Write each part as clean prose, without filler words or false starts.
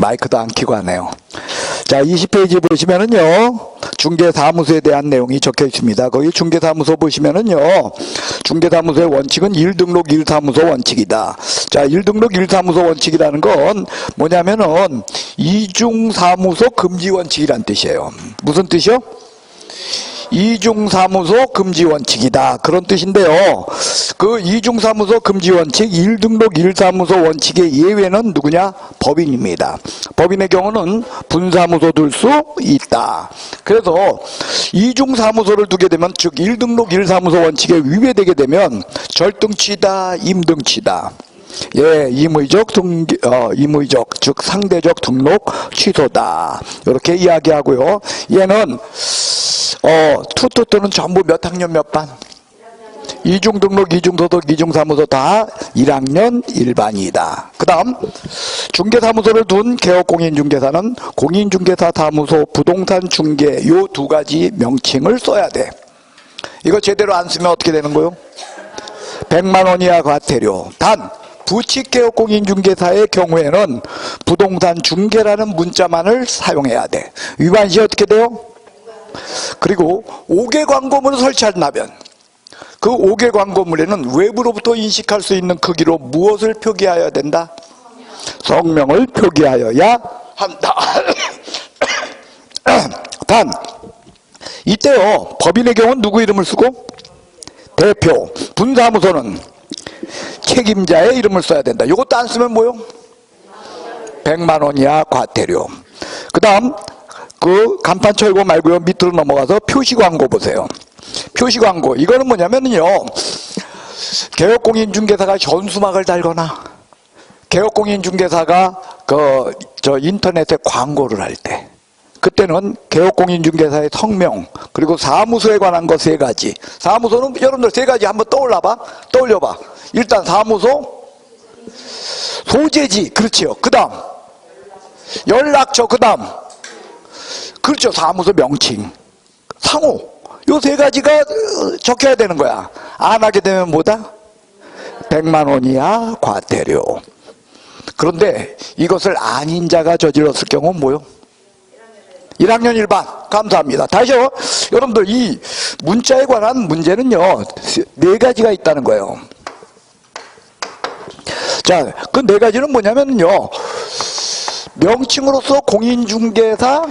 마이크도 안 켜고 하네요. 자, 20페이지 보시면은요, 중개사무소에 대한 내용이 적혀 있습니다. 거기 중개사무소 보시면은요, 중개사무소의 원칙은 1등록 1사무소 원칙이다. 자, 1등록 1사무소 원칙이라는 건 뭐냐면은 이중사무소 금지 원칙이란 뜻이에요. 무슨 뜻이요? 이중사무소 금지 원칙이다. 그런 뜻인데요. 그 이중사무소 금지 원칙 1등록 1사무소 원칙의 예외는 누구냐? 법인입니다. 법인의 경우는 분사무소 둘 수 있다. 그래서 이중사무소를 두게 되면, 즉 1등록 1사무소 원칙에 위배되게 되면 절등치다, 임등치다. 예, 임의적 즉 상대적 등록 취소다. 이렇게 이야기하고요. 얘는 투투투는 전부 몇 학년 몇 반? 이중등록, 이중소득, 이중사무소 다 1학년 1반이다. 그 다음 중개사무소를 둔 개업공인중개사는 공인중개사 사무소, 부동산 중개 요 두 가지 명칭을 써야 돼. 이거 제대로 안 쓰면 어떻게 되는 거요? 100만 원 이하 과태료. 단 부칙개업공인중개사의 경우에는 부동산 중개라는 문자만을 사용해야 돼. 위반 시 어떻게 돼요? 그리고 5개 광고물을 설치한다면 그 5개 광고물에는 외부로부터 인식할 수 있는 크기로 무엇을 표기하여야 된다? 성명을 표기하여야 한다. 단 이때요, 법인의 경우는 누구 이름을 쓰고? 대표. 분사무소는 책임자의 이름을 써야 된다. 이것도 안 쓰면 뭐요? 100만 원 이하 과태료. 그 다음 그 간판 철거 말고요, 밑으로 넘어가서 표시광고 보세요. 표시광고, 이거는 뭐냐면요, 개업공인중개사가 현수막을 달거나 개업공인중개사가 인터넷에 광고를 할 때, 그때는 개업공인중개사의 성명, 그리고 사무소에 관한 거 3가지. 사무소는 여러분들 3가지 한번 떠올려봐. 일단 사무소, 소재지, 그렇지요. 그 다음 연락처, 그 다음 그렇죠, 사무소 명칭, 상호, 요 3가지가 적혀야 되는 거야. 안 하게 되면 뭐다? 100만 원 이하 과태료. 그런데 이것을 아닌 자가 저질렀을 경우는 뭐요? 1학년 1반. 감사합니다. 다시요, 여러분들 이 문자에 관한 문제는요 4가지가 있다는 거예요. 자, 그 4가지는 뭐냐면요, 명칭으로서 공인중개사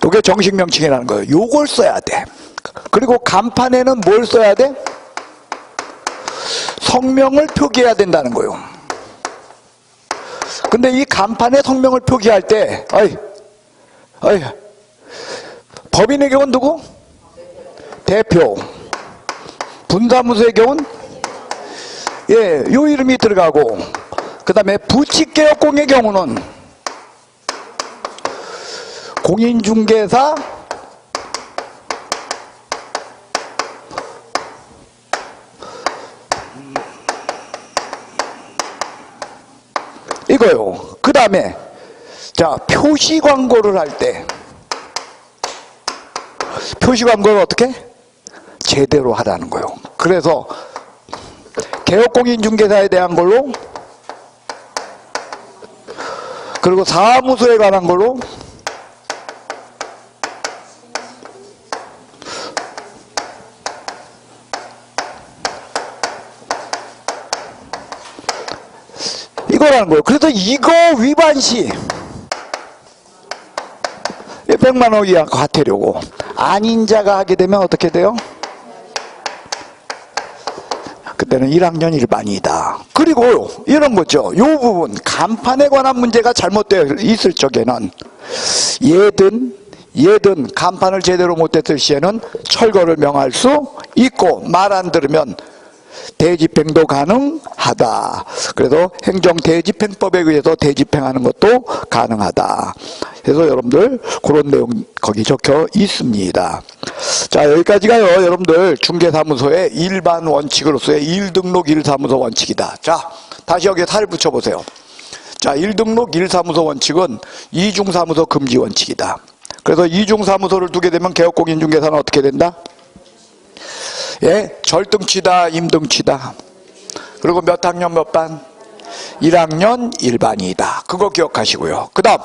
이게 정식 명칭이라는 거예요. 요걸 써야 돼. 그리고 간판에는 뭘 써야 돼? 성명을 표기해야 된다는 거예요. 근데 이 간판에 성명을 표기할 때 법인의 경우는 누구? 대표. 분사무소의 경우는 요 이름이 들어가고, 그 다음에 부칙개업공의 경우는 공인중개사 이거요. 그 다음에 자, 표시광고를 할 때 표시광고를 어떻게? 제대로 하라는 거예요. 그래서 개업공인중개사에 대한 걸로, 그리고 사무소에 관한 걸로, 이거라는 거예요. 그래서 이거 위반 시 100만 원 이하 과태료고, 아닌 자가 하게 되면 어떻게 돼요? 그때는 1학년 1반이다. 그리고 이런 거죠. 이 부분, 간판에 관한 문제가 잘못되어 있을 적에는 얘든 간판을 제대로 못했을 시에는 철거를 명할 수 있고, 말 안 들으면 대집행도 가능하다. 그래서 행정대집행법에 의해서 대집행하는 것도 가능하다. 그래서 여러분들 그런 내용 거기 적혀 있습니다. 자, 여기까지가요, 여러분들 중개사무소의 일반 원칙으로서의 1등록 1사무소 원칙이다. 자, 다시 여기에 살을 붙여보세요. 자, 1등록 1사무소 원칙은 이중사무소 금지 원칙이다. 그래서 이중사무소를 두게 되면 개업공인중개사는 어떻게 된다? 예, 절등치다, 임등치다. 그리고 몇 학년 몇 반? 1학년 1반이다. 그거 기억하시고요. 그 다음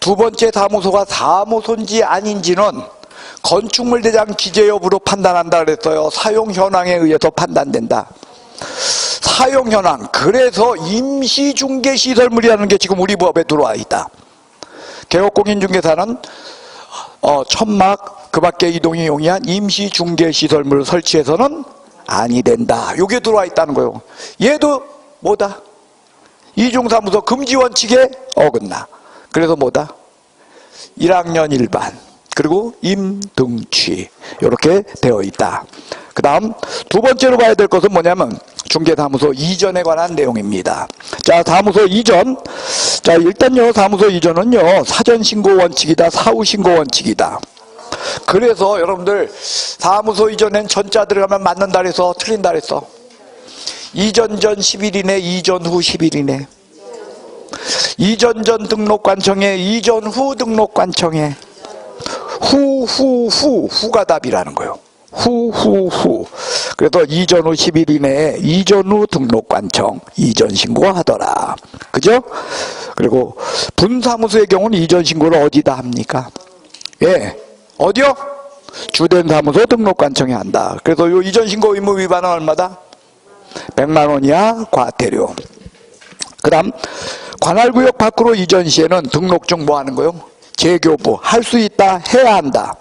두 번째 사무소가 사무소인지 아닌지는 건축물 대장 기재 여부로 판단한다 그랬어요. 사용 현황에 의해서 판단된다. 사용 현황. 그래서 임시중개시설물이라는 게 지금 우리 법에 들어와 있다. 개업공인중개사는 천막 그 밖에 이동이 용이한 임시중개시설물을 설치해서는 아니 된다. 이게 들어와 있다는 거예요. 얘도 뭐다? 이중사무소 금지원칙에 어긋나. 그래서 뭐다? 1학년 1반 그리고 임등취 이렇게 되어 있다. 그 다음 두 번째로 봐야 될 것은 뭐냐면 중개사무소 이전에 관한 내용입니다. 자, 사무소 이전. 자, 일단요, 사무소 이전은요, 사전신고 원칙이다, 사후신고 원칙이다. 그래서 여러분들 사무소 이전엔 전자 들어가면 맞는다 그래서 틀린다 그랬어. 이전 전 10일 이내, 이전 후 10일 이내. 이전 전 등록관청에, 이전 후 등록관청에. 후가 답이라는 거예요. 후. 그래서 이전 후 10일 이내에 이전 후 등록관청 이전 신고하더라. 그죠? 그리고 분사무소의 경우는 이전 신고를 어디다 합니까? 예. 어디요? 주된 사무소 등록관청에 한다. 그래서 요 이전 신고 의무 위반은 얼마다? 100만 원 이하 과태료. 그 다음 관할구역 밖으로 이전 시에는 등록증 뭐 하는 거요? 재교부. 할 수 있다, 해야 한다.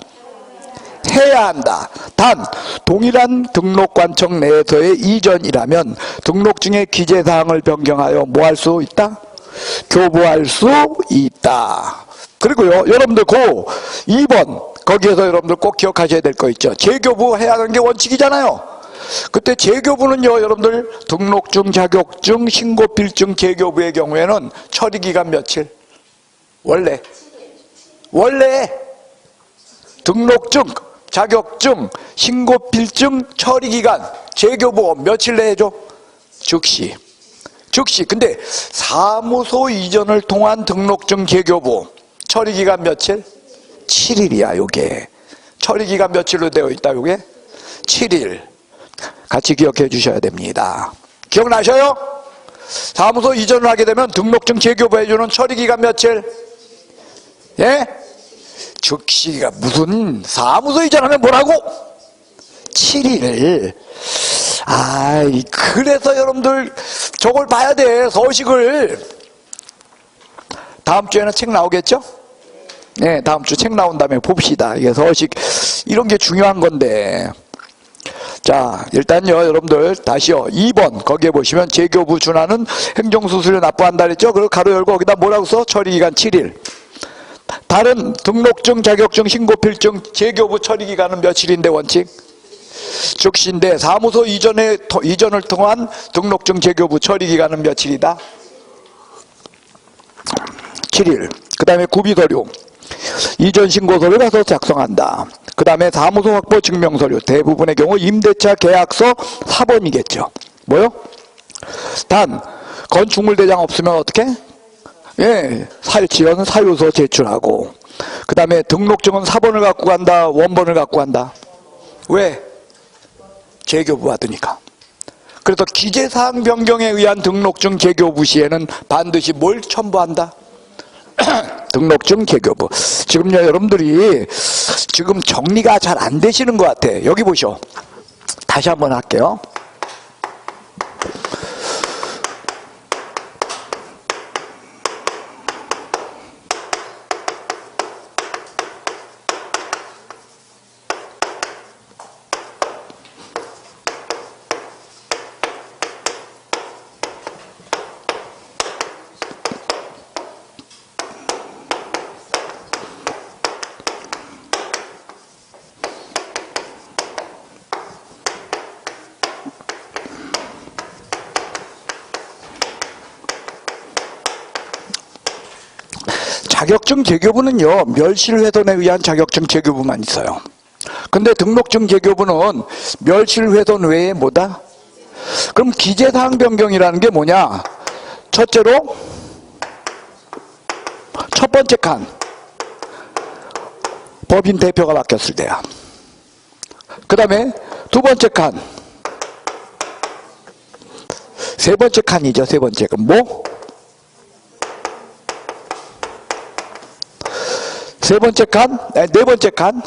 해야 한다. 단 동일한 등록관청 내에서의 이전이라면 등록증의 기재사항을 변경하여 뭐 할 수 있다? 교부할 수 있다. 그리고요, 여러분들 고 2번 거기에서 여러분들 꼭 기억하셔야 될 거 있죠. 재교부 해야 하는 게 원칙이잖아요. 그때 재교부는요, 여러분들 등록증, 자격증, 신고필증, 재교부의 경우에는 처리기간 며칠? 원래 등록증, 자격증, 신고필증, 처리기간, 재교부 며칠 내에 해줘? 즉시. 근데 사무소 이전을 통한 등록증, 재교부 처리기간 며칠? 7일이야. 요게 처리기간 며칠로 되어 있다. 요게 7일. 같이 기억해 주셔야 됩니다. 기억나셔요? 사무소 이전을 하게 되면 등록증 재교부 해주는 처리기간 며칠? 예? 즉시가 무슨 사무소 이전하면 뭐라고? 7일. 그래서 여러분들 저걸 봐야 돼. 서식을. 다음 주에는 책 나오겠죠? 네, 다음 주 책 나온 다음에 봅시다. 이게 서식 이런 게 중요한 건데. 자, 일단요, 여러분들 다시요. 2번 거기에 보시면 재교부 준하는 행정수수료 납부한다 그랬죠? 그리고 가로 열고 거기다 뭐라고 써? 처리기간 7일. 다른 등록증, 자격증, 신고필증, 재교부 처리기간은 며칠인데 원칙? 즉시인데 사무소 이전을 통한 등록증, 재교부 처리기간은 며칠이다? 7일. 그 다음에 구비서류. 이전 신고서를 가서 작성한다. 그 다음에 사무소 확보 증명서류. 대부분의 경우 임대차 계약서 사본이겠죠. 뭐요? 단 건축물 대장 없으면 어떻게? 예, 지연 사유서 제출하고. 그 다음에 등록증은 사본을 갖고 간다, 원본을 갖고 간다. 왜? 재교부 받으니까. 그래서 기재사항 변경에 의한 등록증 재교부 시에는 반드시 뭘 첨부한다? 등록증 재교부. 지금요, 여러분들이 지금 정리가 잘 안 되시는 것 같아. 여기 보시오. 다시 한번 할게요. 자격증 재교부는요, 멸실훼손에 의한 자격증 재교부만 있어요. 근데 등록증 재교부는 멸실훼손 외에 뭐다? 그럼 기재사항 변경이라는 게 뭐냐? 첫째로 첫 번째 칸 법인 대표가 바뀌었을 때야. 그 다음에 두 번째 칸. 세 번째 칸이죠. 세 번째 칸. 뭐? 세 번째 칸? 네 번째 칸.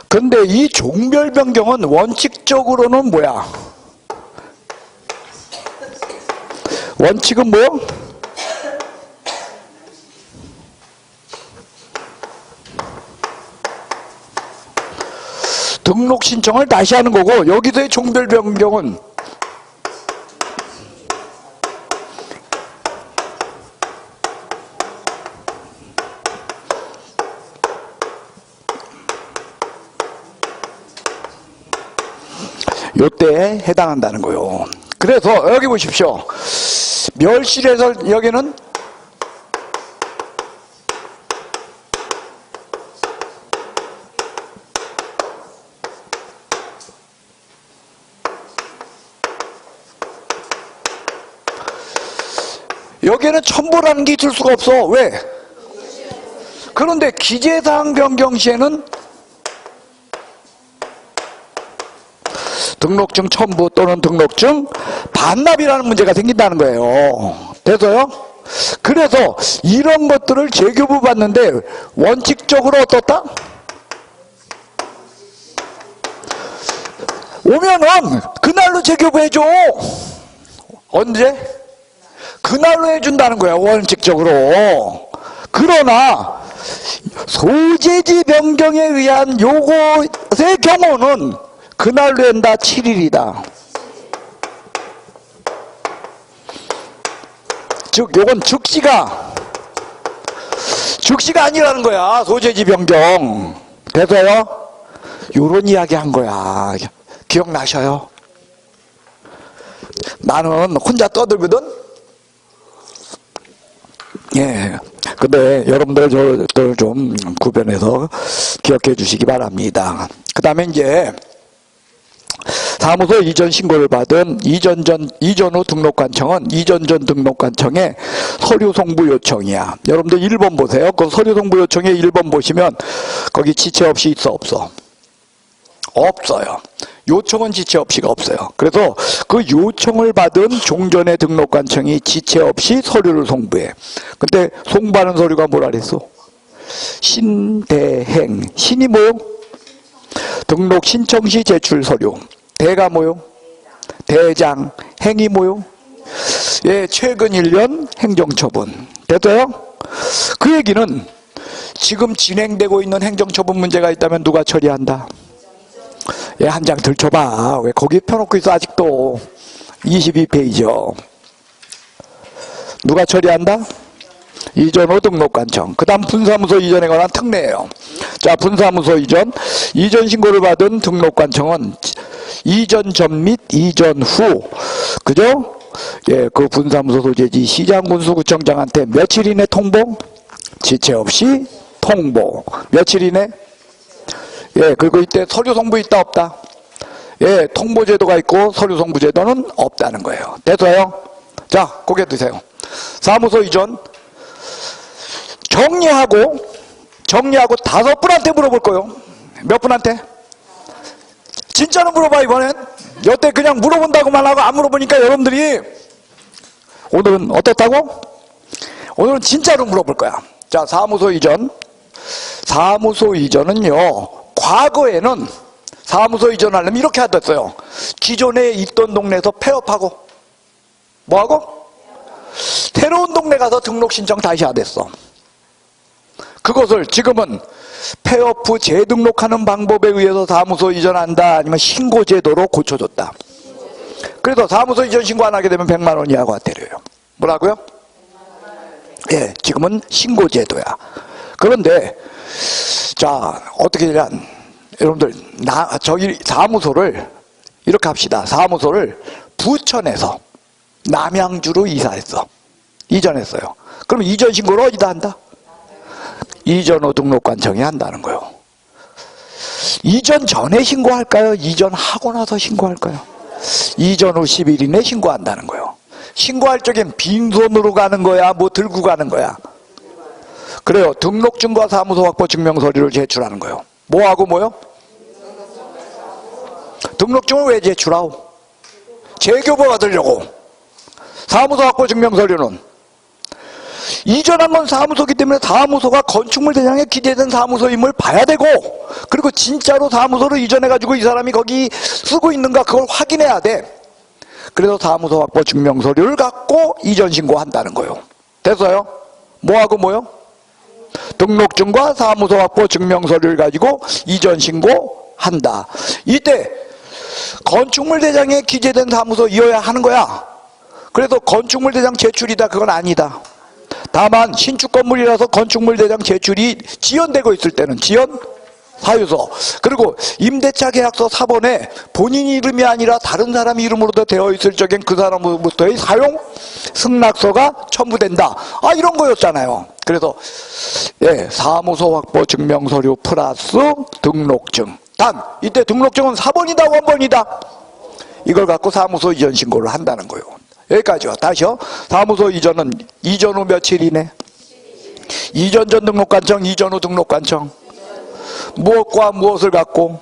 근데 이 종별 변경은 원칙적으로는 뭐야? 원칙은 뭐요? 등록 신청을 다시 하는 거고, 여기서의 종별 변경은 요때에 해당한다는 거요. 그래서 여기 보십시오. 멸실에서 여기는 여기에는 첨부라는 게 있을 수가 없어. 왜? 그런데 기재사항 변경 시에는 등록증 첨부 또는 등록증 반납이라는 문제가 생긴다는 거예요. 돼서요? 그래서 이런 것들을 재교부 받는데 원칙적으로 어떻다? 오면은 그날로 재교부 해줘. 언제? 그날로 해준다는 거야, 원칙적으로. 그러나 소재지 변경에 의한 요것의 경우는 그날로 한다. 7일이다. 즉 요건 즉시가 아니라는 거야. 소재지 변경. 돼서요? 요런 이야기 한 거야. 기억나셔요? 나는 혼자 떠들거든? 예. 근데 여러분들 저들 좀 구별해서 기억해 주시기 바랍니다. 그 다음에 이제 사무소 이전 신고를 받은 이전 후 등록관청은 이전 전 등록관청의 서류 송부 요청이야. 여러분들 1번 보세요. 그 서류 송부 요청에 1번 보시면 거기 지체 없이 있어, 없어? 없어요. 요청은 지체 없이가 없어요. 그래서 그 요청을 받은 종전의 등록관청이 지체 없이 서류를 송부해. 근데 송부하는 서류가 뭐라 그랬어? 신대행. 신이 뭐요? 등록 신청 시 제출 서류. 대가 뭐요? 대장. 행이 뭐요? 예, 최근 1년 행정처분. 됐어요? 그 얘기는 지금 진행되고 있는 행정처분 문제가 있다면 누가 처리한다? 예, 한 장 들춰봐. 왜 거기 펴놓고 있어 아직도. 22페이지요. 누가 처리한다? 이전 후 등록관청. 그 다음 분사무소 이전에 관한 특례예요. 자, 분사무소 이전 신고를 받은 등록관청은 이전 전 및 이전 후, 그죠? 예, 그 분사무소 소재지 시장, 군수, 구청장한테 며칠 이내 통보? 지체 없이 통보. 며칠 이내? 예, 그리고 이때 서류 송부 있다 없다? 예, 통보제도가 있고 서류 송부제도는 없다는 거예요. 됐어요? 자, 고개 드세요. 사무소 이전 정리하고 5분한테 물어볼 거예요. 몇 분한테? 진짜로 물어봐. 이번엔 여태 그냥 물어본다고만 하고 안 물어보니까 여러분들이 오늘은 어떻다고? 오늘은 진짜로 물어볼 거야. 자, 사무소 이전은요, 과거에는 사무소 이전하려면 이렇게 하셨어요. 기존에 있던 동네에서 폐업하고 뭐하고? 새로운 동네 가서 등록 신청 다시 하댔어. 그것을 지금은 폐업 후 재등록하는 방법에 의해서 사무소 이전한다, 아니면 신고제도로 고쳐줬다. 그래서 사무소 이전 신고 안 하게 되면 100만 원 이하가 때려요. 뭐라고요? 예, 지금은 신고제도야. 그런데 자, 어떻게 되냐, 여러분들 저기 사무소를 이렇게 합시다. 사무소를 부천에서 남양주로 이전했어요. 그럼 이전 신고를 어디다 한다? 이전 후 등록관청이 한다는 거예요. 이전 전에 신고할까요? 이전하고 나서 신고할까요? 이전 후 10일 이내 신고한다는 거예요. 신고할 적엔 빈손으로 가는 거야? 뭐 들고 가는 거야? 그래요. 등록증과 사무소 확보 증명서류를 제출하는 거예요. 뭐하고 뭐요? 등록증을 왜 제출하오? 재교부 받으려고. 사무소 확보 증명서류는 이전한 건 사무소이기 때문에 사무소가 건축물 대장에 기재된 사무소임을 봐야 되고, 그리고 진짜로 사무소를 이전해가지고 이 사람이 거기 쓰고 있는가 그걸 확인해야 돼. 그래서 사무소 확보 증명서류를 갖고 이전 신고한다는 거예요. 됐어요? 뭐하고 뭐요? 등록증과 사무소 확보 증명서류를 가지고 이전 신고한다. 이때 건축물 대장에 기재된 사무소이어야 하는 거야. 그래서 건축물 대장 제출이다 그건 아니다. 다만 신축 건물이라서 건축물 대장 제출이 지연되고 있을 때는 지연 사유서, 그리고 임대차 계약서 사본에 본인 이름이 아니라 다른 사람 이름으로도 되어 있을 적엔 그 사람으로부터의 사용 승낙서가 첨부된다. 이런 거였잖아요. 그래서 사무소 확보 증명서류 플러스 등록증. 단 이때 등록증은 4번이다 원본이다. 이걸 갖고 사무소 이전 신고를 한다는 거예요. 여기까지요. 다시요. 사무소 이전은 이전 후 며칠 이내? 이전 전 등록관청, 이전 후 등록관청. 무엇과 무엇을 갖고?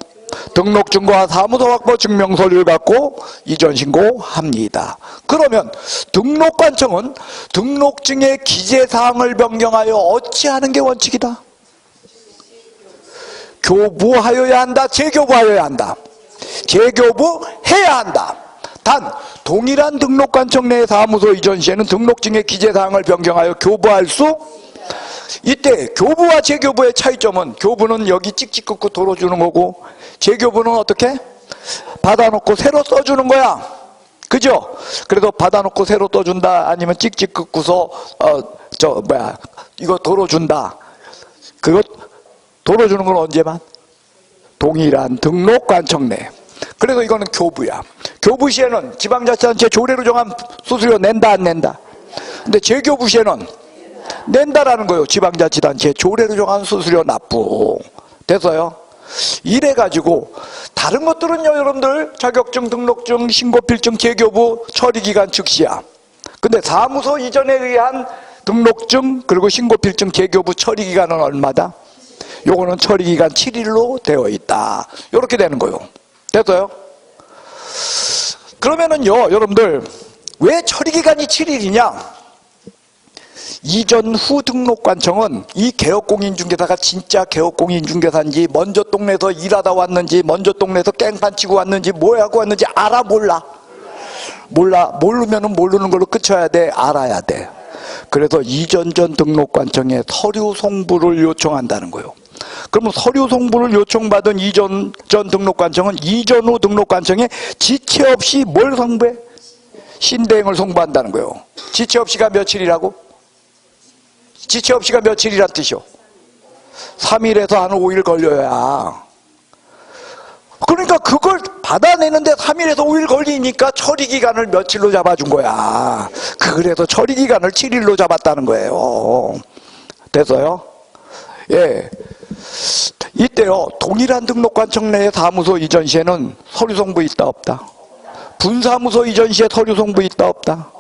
등록증과 사무소 확보 증명서류를 갖고 이전 신고합니다. 그러면 등록관청은 등록증의 기재사항을 변경하여 어찌하는 게 원칙이다? 교부하여야 한다? 재교부하여야 한다? 재교부해야 한다. 단 동일한 등록관청 내 사무소 이전 시에는 등록증의 기재사항을 변경하여 교부할 수, 이때 교부와 재교부의 차이점은 교부는 여기 찍찍 긋고 돌아주는 거고, 재교부는 어떻게? 받아놓고 새로 써주는 거야. 그죠? 그래서 받아놓고 새로 써준다, 아니면 찍찍 긋고서 이거 돌아준다. 그거 돌아주는 건 언제만? 동일한 등록관청 내. 그래서 이거는 교부야. 교부 시에는 지방자치단체 조례로 정한 수수료 낸다 안 낸다? 근데 재교부 시에는 낸다라는 거예요. 지방자치단체 조례로 정한 수수료 납부. 됐어요? 이래가지고 다른 것들은요, 여러분들 자격증, 등록증, 신고필증, 재교부 처리기간 즉시야. 근데 사무소 이전에 의한 등록증 그리고 신고필증, 재교부 처리기간은 얼마다? 요거는 처리기간 7일로 되어 있다. 이렇게 되는 거예요. 됐어요? 그러면은요, 여러분들 왜 처리기간이 7일이냐? 이전 후 등록관청은 이 개업공인중개사가 진짜 개업공인중개사인지, 먼저 동네에서 일하다 왔는지, 먼저 동네에서 깽판 치고 왔는지, 뭐 하고 왔는지 알아 몰라? 몰라. 모르면은 모르는 걸로 끝쳐야 돼? 알아야 돼. 그래서 이전 전 등록관청에 서류 송부를 요청한다는 거예요. 그러면 서류 송부를 요청받은 이전 전 등록관청은 이전 후 등록관청에 지체 없이 뭘 송부해? 신대행을 송부한다는 거예요. 지체 없이가 며칠이라고? 지체 없이가 며칠이란 뜻이요? 3일에서 한 5일 걸려야. 그러니까 그걸 받아내는데 3일에서 5일 걸리니까 처리기간을 며칠로 잡아준 거야. 그래서 처리기간을 7일로 잡았다는 거예요. 됐어요? 예. 이때요, 동일한 등록관청 내의 사무소 이전 시에는 서류 송부 있다 없다? 분사무소 이전 시에 서류 송부 있다 없다?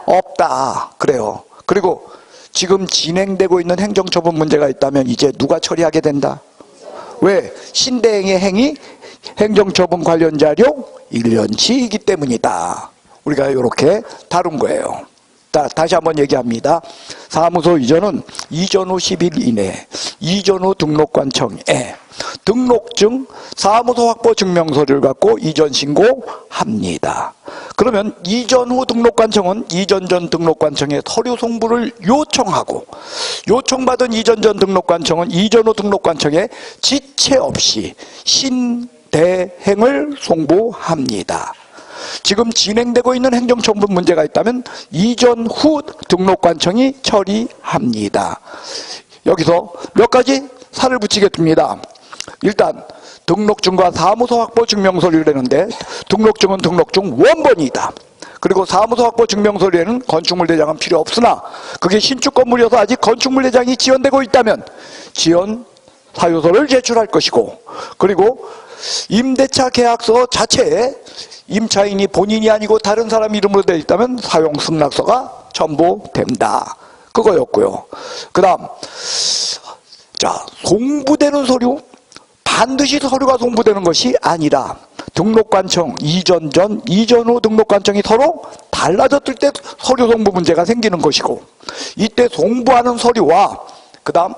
없다. 그래요. 그리고 지금 진행되고 있는 행정처분 문제가 있다면 이제 누가 처리하게 된다? 왜? 신대행의 행위 행정처분 관련 자료 1년치이기 때문이다. 우리가 이렇게 다룬 거예요. 다시 한번 얘기합니다. 사무소 이전은 이전 후 10일 이내, 이전 후 등록관청에 등록증, 사무소 확보 증명서류를 갖고 이전 신고합니다. 그러면 이전 후 등록관청은 이전 전 등록관청에 서류 송부를 요청하고, 요청받은 이전 전 등록관청은 이전 후 등록관청에 지체 없이 신대행을 송부합니다. 지금 진행되고 있는 행정처분 문제가 있다면 이전 후 등록관청이 처리합니다. 여기서 몇 가지 살을 붙이겠습니다. 일단 등록증과 사무소 확보 증명서류라는데, 등록증은 등록증 원본이다. 그리고 사무소 확보 증명서류에는 건축물 대장은 필요 없으나 그게 신축 건물이어서 아직 건축물 대장이 지연되고 있다면 지연 사유서를 제출할 것이고, 그리고 임대차 계약서 자체에 임차인이 본인이 아니고 다른 사람 이름으로 되어 있다면 사용 승낙서가 첨부된다. 그거였고요. 그 다음, 자, 송부되는 서류, 반드시 서류가 송부되는 것이 아니라 등록관청 이전 전, 이전 후 등록관청이 서로 달라졌을 때 서류 송부 문제가 생기는 것이고, 이때 송부하는 서류와 그 다음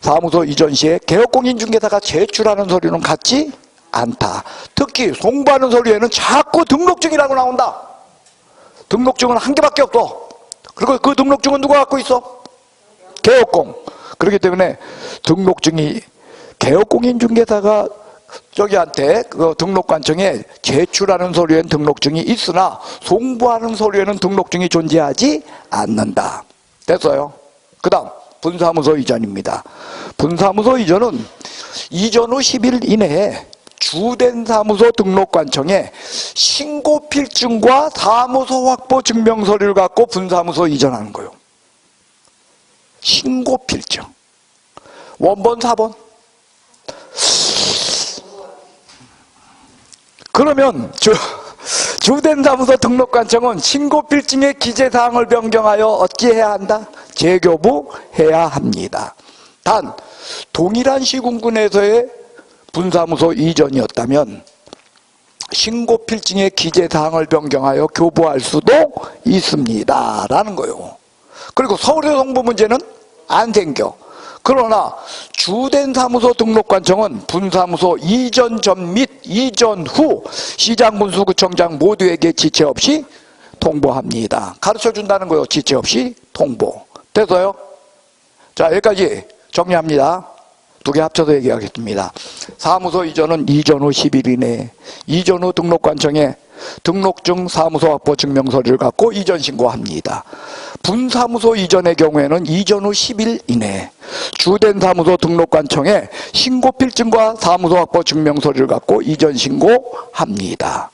사무소 이전 시에 개업공인중개사가 제출하는 서류는 같지 않다. 특히 송부하는 서류에는 자꾸 등록증이라고 나온다. 등록증은 한 개밖에 없어. 그리고 그 등록증은 누가 갖고 있어? 개업공. 그렇기 때문에 등록증이 개업공인중개사가 저기한테 그 등록관청에 제출하는 서류에는 등록증이 있으나 송부하는 서류에는 등록증이 존재하지 않는다. 됐어요? 그 다음 분사무소 이전입니다. 분사무소 이전은 이전 후 10일 이내에 주된 사무소 등록관청에 신고필증과 사무소 확보 증명서류를 갖고 분사무소 이전하는 거예요. 신고필증. 원본 4번. 그러면 주된 사무소 등록관청은 신고필증의 기재사항을 변경하여 어찌 해야 한다? 재교부해야 합니다. 단 동일한 시군군에서의 분사무소 이전이었다면 신고필증의 기재사항을 변경하여 교부할 수도 있습니다 라는 거예요. 그리고 서류 송부 문제는 안 생겨. 그러나 주된 사무소 등록관청은 분사무소 이전 전 및 이전 후 시장군수구청장 모두에게 지체 없이 통보합니다. 가르쳐준다는 거예요. 지체 없이 통보. 됐어요? 자, 여기까지 정리합니다. 두 개 합쳐서 얘기하겠습니다. 사무소 이전은 이전 후 10일 이내에 이전 후 등록관청에 등록증 사무소 확보 증명서류를 갖고 이전 신고합니다. 분사무소 이전의 경우에는 이전 후 10일 이내에 주된 사무소 등록관청에 신고필증과 사무소 확보 증명서류를 갖고 이전 신고합니다.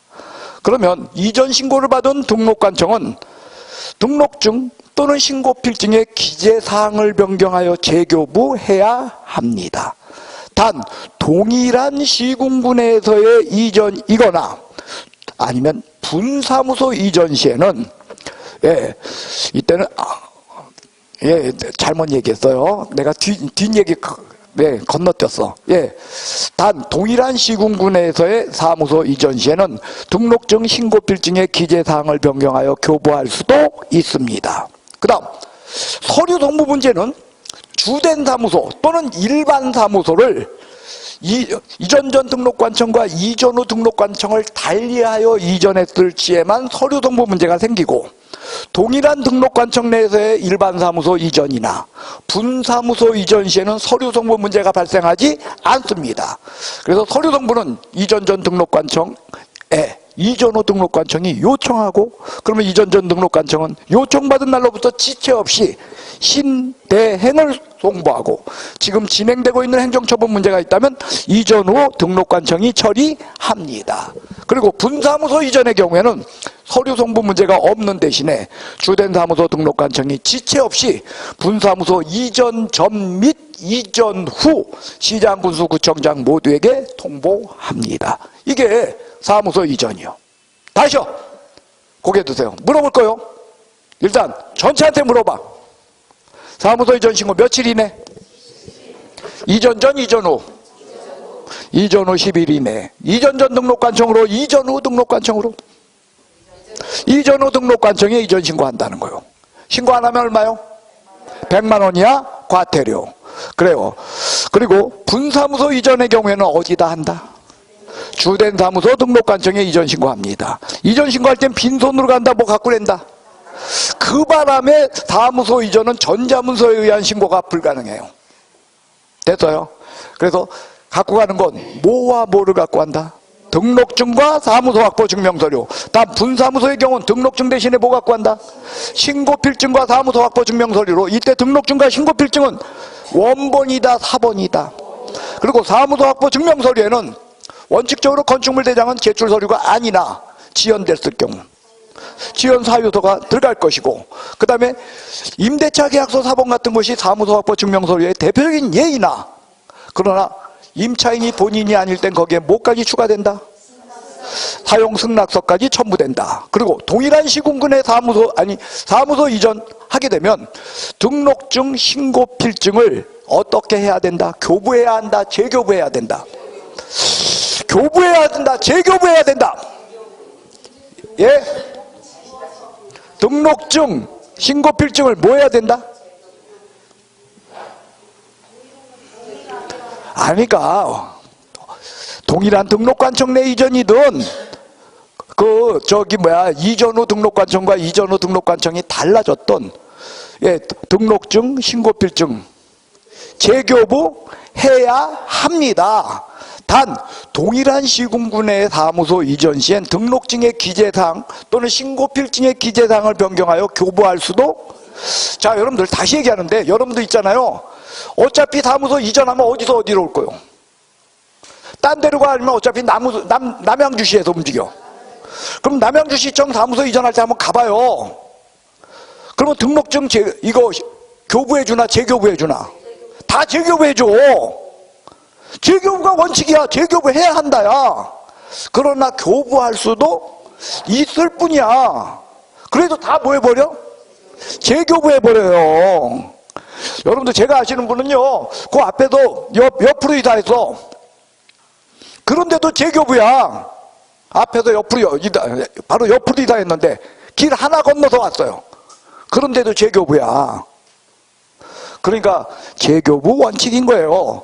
그러면 이전 신고를 받은 등록관청은 등록증 또는 신고필증의 기재사항을 변경하여 재교부해야 합니다. 단 동일한 시군군에서의 이전이거나 아니면 분사무소 이전 시에는 이때는 잘못 얘기했어요. 내가 뒷얘기 건너뛰었어. 단 동일한 시군군에서의 사무소 이전 시에는 등록증 신고필증의 기재사항을 변경하여 교부할 수도 있습니다. 그 다음 서류 송부 문제는 주된 사무소 또는 일반 사무소를 이전 전 등록관청과 이전 후 등록관청을 달리하여 이전했을 시에만 서류 송부 문제가 생기고, 동일한 등록관청 내에서의 일반 사무소 이전이나 분사무소 이전 시에는 서류 송부 문제가 발생하지 않습니다. 그래서 서류 송부는 이전 전 등록관청에 이전 후 등록관청이 요청하고, 그러면 이전 전 등록관청은 요청받은 날로부터 지체 없이 신대행을 송부하고, 지금 진행되고 있는 행정처분 문제가 있다면 이전 후 등록관청이 처리합니다. 그리고 분사무소 이전의 경우에는 서류 송부 문제가 없는 대신에 주된 사무소 등록관청이 지체 없이 분사무소 이전 전 및 이전 후 시장군수구청장 모두에게 통보합니다. 이게 사무소 이전이요. 다시요. 고개 드세요. 물어볼 거요. 일단 전체한테 물어봐. 사무소 이전 신고 며칠 이내? 이전 전, 이전 후. 이전 후 10일 이내. 이전 전 등록관청으로, 이전 후 등록관청으로. 이전 후 등록관청에 이전 신고한다는 거예요. 신고 안 하면 얼마요? 100만 원이야 과태료. 그래요. 그리고 분사무소 이전의 경우에는 어디다 한다? 주된 사무소 등록관청에 이전 신고합니다. 이전 신고할 땐 빈손으로 간다, 뭐 갖고 낸다. 그 바람에 사무소 이전은 전자문서에 의한 신고가 불가능해요. 됐어요? 그래서 갖고 가는 건 뭐와 뭐를 갖고 간다? 등록증과 사무소 확보 증명서류. 단 분사무소의 경우는 등록증 대신에 뭐 갖고 간다? 신고필증과 사무소 확보 증명서류로. 이때 등록증과 신고필증은 원본이다, 사본이다. 그리고 사무소 확보 증명서류에는 원칙적으로 건축물 대장은 제출 서류가 아니나 지연됐을 경우 지연 사유서가 들어갈 것이고, 그 다음에 임대차 계약서 사본 같은 것이 사무소 확보 증명서류의 대표적인 예이나 그러나 임차인이 본인이 아닐 땐 거기에 뭐까지 추가된다? 사용 승낙서까지 첨부된다. 그리고 동일한 시군군의 사무소 이전하게 되면 등록증 신고 필증을 어떻게 해야 된다? 교부해야 한다? 재교부해야 된다? 교부해야 된다? 재교부해야 된다? 예? 등록증 신고 필증을 뭐 해야 된다? 아니까 동일한 등록관청 내 이전이든 이전 후 등록관청과 이전 후 등록관청이 달라졌던 등록증 신고필증 재교부 해야 합니다. 단 동일한 시군군의 사무소 이전 시엔 등록증의 기재사항 또는 신고필증의 기재사항을 변경하여 교부할 수도. 자, 여러분들 다시 얘기하는데, 여러분들 있잖아요, 어차피 사무소 이전하면 어디로 올 거요? 딴 데로 가면 어차피 남양주시에서 움직여. 그럼 남양주시청 사무소 이전할 때 한번 가봐요. 그러면 등록증 이거 교부해주나 재교부해주나? 다 재교부해줘. 재교부가 원칙이야. 재교부해야 한다야. 그러나 교부할 수도 있을 뿐이야. 그래도 다 뭐 해버려? 재교부해버려요. 여러분들 제가 아시는 분은요, 그 앞에도 옆으로 이사했어. 그런데도 재교부야. 앞에서 바로 옆으로 이사했는데 길 하나 건너서 왔어요. 그런데도 재교부야. 그러니까 재교부 원칙인 거예요.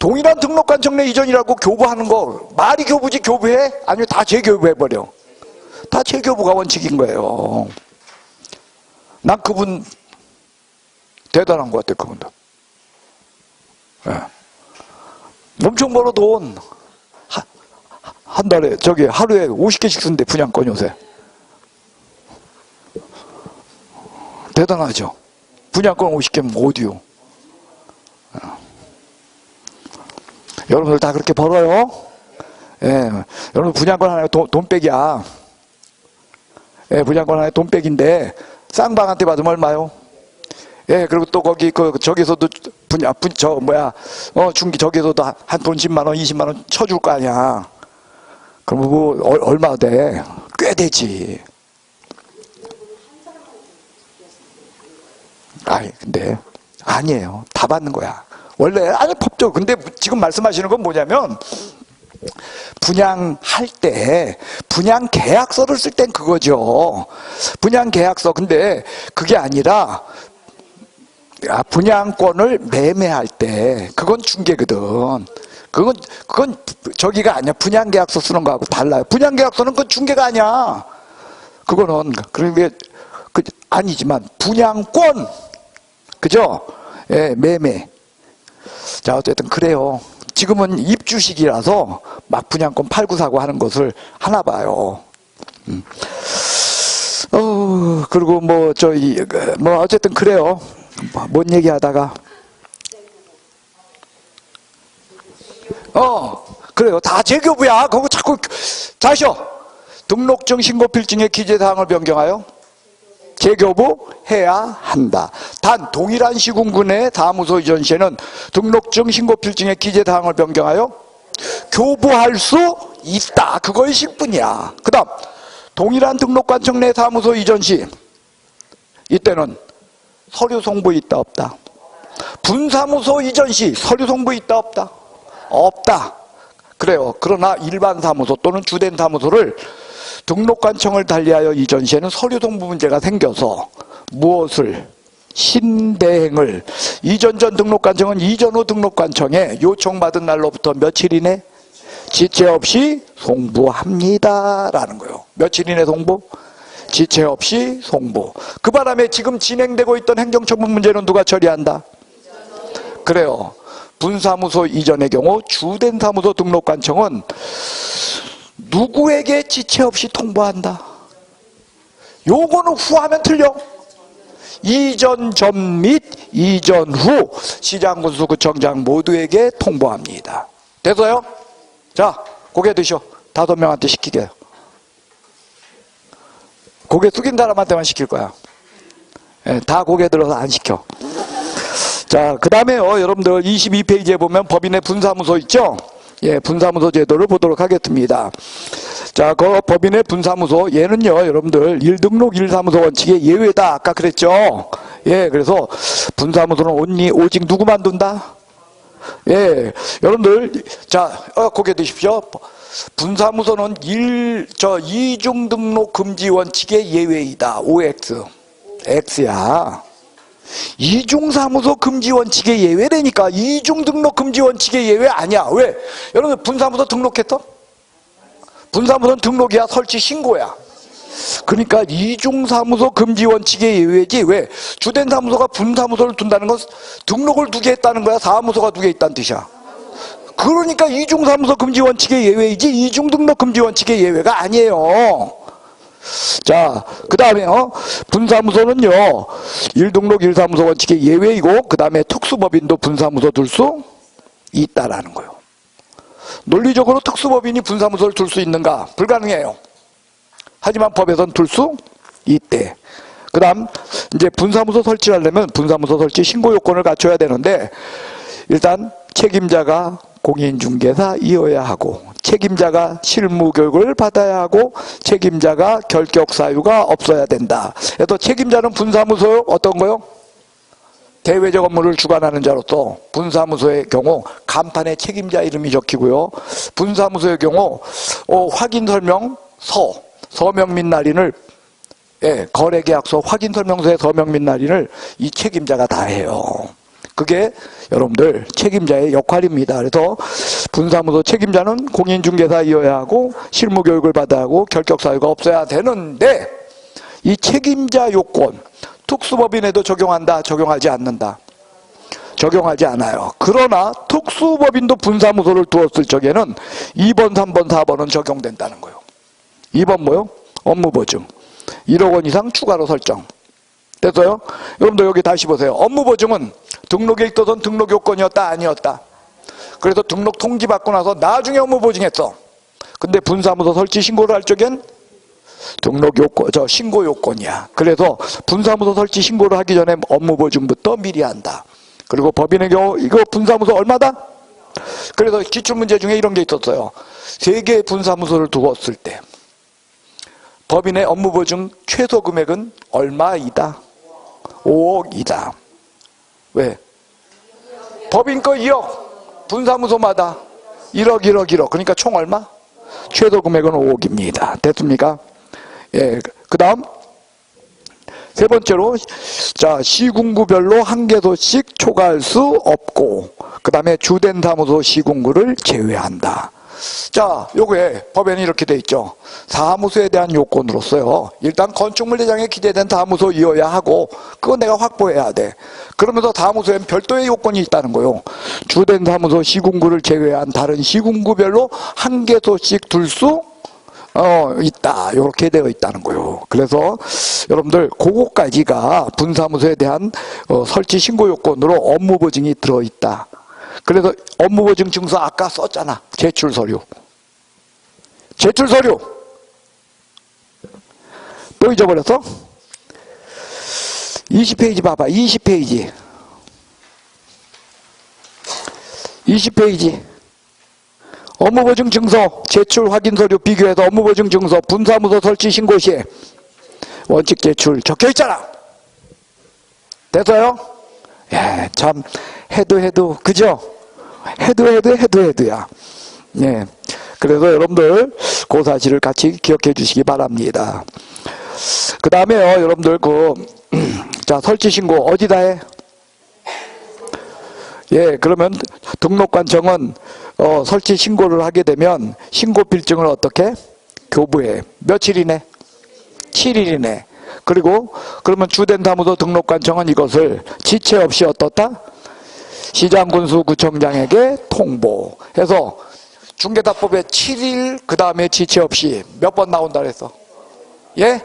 동일한 등록관청 내 이전이라고 교부하는 거 말이 교부지 교부해? 아니면 다 재교부해버려? 다 재교부가 원칙인 거예요. 난 그분 대단한 것 같아. 그분도 엄청 벌어 돈. 한 달에 하루에 50개씩 쓴대. 분양권 요새 대단하죠. 분양권 50개면 어디요? 여러분들 다 그렇게 벌어요? 예, 여러분 분양권 하나에 돈백이야. 예, 분양권 하나에 돈백인데 쌍방한테 받으면 얼마요? 예, 그리고 또 저기서도 저기서도 한 돈 10만 원, 20만 원 쳐줄 거 아니야. 그럼 뭐 얼마 돼? 꽤 되지. 근데 아니에요. 다 받는 거야. 원래 법적. 근데 지금 말씀하시는 건 뭐냐면 분양할 때 분양 계약서를 쓸 땐 그거죠. 분양 계약서. 근데 그게 아니라 분양권을 매매할 때 그건 중개거든. 그건 저기가 아니야. 분양계약서 쓰는 거하고 달라요. 분양계약서는 그건 중개가 아니야. 그거는 그게 아니지만 분양권, 그죠? 예, 매매. 자, 어쨌든 그래요. 지금은 입주식이라서 막 분양권 팔고 사고 하는 것을 하나 봐요. 그리고 어쨌든 그래요. 뭔 얘기하다가 그래요. 다 재교부야. 그거 자꾸 다시요. 등록증 신고필증의 기재사항을 변경하여 재교부 해야 한다. 단 동일한 시군군의 사무소 이전 시에는 등록증 신고필증의 기재사항을 변경하여 교부할 수 있다. 그거의 식뿐이야. 그 다음 동일한 등록관청 내 사무소 이전 시 이때는 서류 송부 있다 없다? 분사무소 이전 시 서류 송부 있다 없다? 없다. 그래요. 그러나 일반 사무소 또는 주된 사무소를 등록관청을 달리하여 이전 시에는 서류 송부 문제가 생겨서 무엇을? 신대행을 이전 전 등록관청은 이전 후 등록관청에 요청받은 날로부터 며칠 이내 지체 없이 송부합니다 라는 거예요. 며칠 이내 송부? 지체 없이 송부. 그 바람에 지금 진행되고 있던 행정처분 문제는 누가 처리한다? 그래요. 분사무소 이전의 경우 주된 사무소 등록관청은 누구에게 지체 없이 통보한다? 요거는 후하면 틀려. 이전 전 및 이전 후 시장군수구청장 모두에게 통보합니다. 됐어요? 자, 고개 드셔. 5명한테 시키게. 고개 숙인 사람한테만 시킬 거야. 다 고개 들어서 안 시켜. 자, 그 다음에요, 여러분들 22페이지에 보면 법인의 분사무소 있죠? 예, 분사무소 제도를 보도록 하겠습니다. 자, 그 법인의 분사무소, 얘는요, 여러분들 1등록 1사무소 원칙의 예외다. 아까 그랬죠? 예, 그래서 분사무소는 오직 누구만 둔다? 예, 여러분들, 자, 고개 드십시오. 분사무소는 이중 등록 금지 원칙의 예외이다. OX. X야. 이중사무소 금지 원칙의 예외라니까. 이중 등록 금지 원칙의 예외 아니야. 왜? 여러분, 분사무소 등록했어? 분사무소는 등록이야, 설치 신고야. 그러니까 이중사무소 금지 원칙의 예외지. 왜? 주된 사무소가 분사무소를 둔다는 건 등록을 2개 했다는 거야. 사무소가 2개 있다는 뜻이야. 그러니까 이중사무소 금지 원칙의 예외이지 이중등록 금지 원칙의 예외가 아니에요. 자, 그 다음에요, 분사무소는요 1등록 1사무소 원칙의 예외이고, 그 다음에 특수법인도 분사무소 둘 수 있다라는 거예요. 논리적으로 특수법인이 분사무소를 둘 수 있는가? 불가능해요. 하지만 법에선 둘 수 있대. 그 다음 이제 분사무소 설치를 하려면 분사무소 설치 신고 요건을 갖춰야 되는데, 일단 책임자가 공인중개사이어야 하고, 책임자가 실무교육을 받아야 하고, 책임자가 결격사유가 없어야 된다. 그래서 책임자는 분사무소 어떤 거요? 대외적 업무를 주관하는 자로서 분사무소의 경우 간판에 책임자 이름이 적히고요. 분사무소의 경우 확인설명서, 서명 및 날인을, 예, 거래계약서 확인설명서의 서명 및 날인을 이 책임자가 다 해요. 그게 여러분들 책임자의 역할입니다. 그래서 분사무소 책임자는 공인중개사이어야 하고, 실무교육을 받아야 하고, 결격사유가 없어야 되는데, 이 책임자 요건 특수법인에도 적용한다, 적용하지 않는다? 적용하지 않아요. 그러나 특수법인도 분사무소를 두었을 적에는 2번, 3번, 4번은 적용된다는 거예요. 2번 뭐요? 업무보증 1억 원 이상 추가로 설정. 됐어요? 여러분들 여기 다시 보세요. 업무보증은 등록에 있어서는 등록 요건이었다, 아니었다? 그래서 등록 통지 받고 나서 나중에 업무보증했어. 근데 분사무소 설치 신고를 할 적엔 등록 요건, 신고 요건이야. 그래서 분사무소 설치 신고를 하기 전에 업무보증부터 미리 한다. 그리고 법인의 경우 이거 분사무소 얼마다? 그래서 기출문제 중에 이런 게 있었어요. 3개의 분사무소를 두었을 때 법인의 업무보증 최소 금액은 얼마이다? 5억이다. 왜? 법인 거 2억, 분사무소마다 1억, 1억, 1억. 그러니까 총 얼마? 최소 금액은 5억입니다. 됐습니까? 예. 그 다음, 세 번째로, 자, 시군구별로 한 개소씩 초과할 수 없고, 그 다음에 주된 사무소 시군구를 제외한다. 자, 요게 법에는 이렇게 돼 있죠. 사무소에 대한 요건으로서요, 일단 건축물 대장에 기재된 사무소이어야 하고, 그거 내가 확보해야 돼. 그러면서 사무소엔 별도의 요건이 있다는 거요. 주된 사무소 시군구를 제외한 다른 시군구별로 한 개소씩 둘 수 있다. 이렇게 되어 있다는 거요. 그래서 여러분들 그거까지가 분사무소에 대한 설치 신고 요건으로 업무보증이 들어있다. 그래서 업무보증 증서 아까 썼잖아. 제출서류. 제출서류. 또 잊어버렸어? 20페이지 봐봐. 20페이지. 20페이지. 업무보증 증서, 제출 확인 서류 비교해서 업무보증 증서, 분사무소 설치 신고 시에 원칙 제출 적혀 있잖아. 됐어요? 예, 참 해도 그죠? 해도야. 예. 그래서 여러분들 그 사실을 같이 기억해 주시기 바랍니다. 그 다음에요, 여러분들 자, 설치 신고 어디다 해? 예, 그러면 등록관청은 설치 신고를 하게 되면 신고 필증을 어떻게? 교부해. 며칠 이내? 7일 이내. 그리고 그러면 주된 사무소 등록관청은 이것을 지체 없이 어떻다? 시장군수구청장에게 통보해서 중개사법에 7일 그 다음에 지체 없이 몇 번 나온다 그랬어? 예?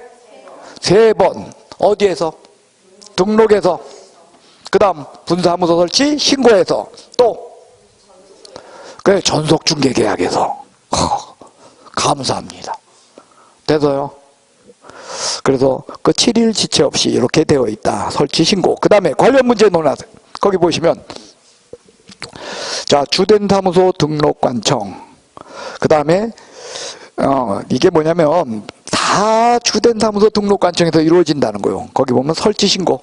3번. 어디에서? 등록에서. 그 다음 분사무소 설치 신고해서. 또 그래, 전속중개계약에서. 감사합니다. 돼서요. 그래서 그 7일 지체 없이 이렇게 되어 있다. 설치 신고. 그 다음에 관련 문제 논하세요. 거기 보시면 자, 주된 사무소 등록관청. 그 다음에 이게 뭐냐면 다 주된 사무소 등록관청에서 이루어진다는 거예요. 거기 보면 설치신고.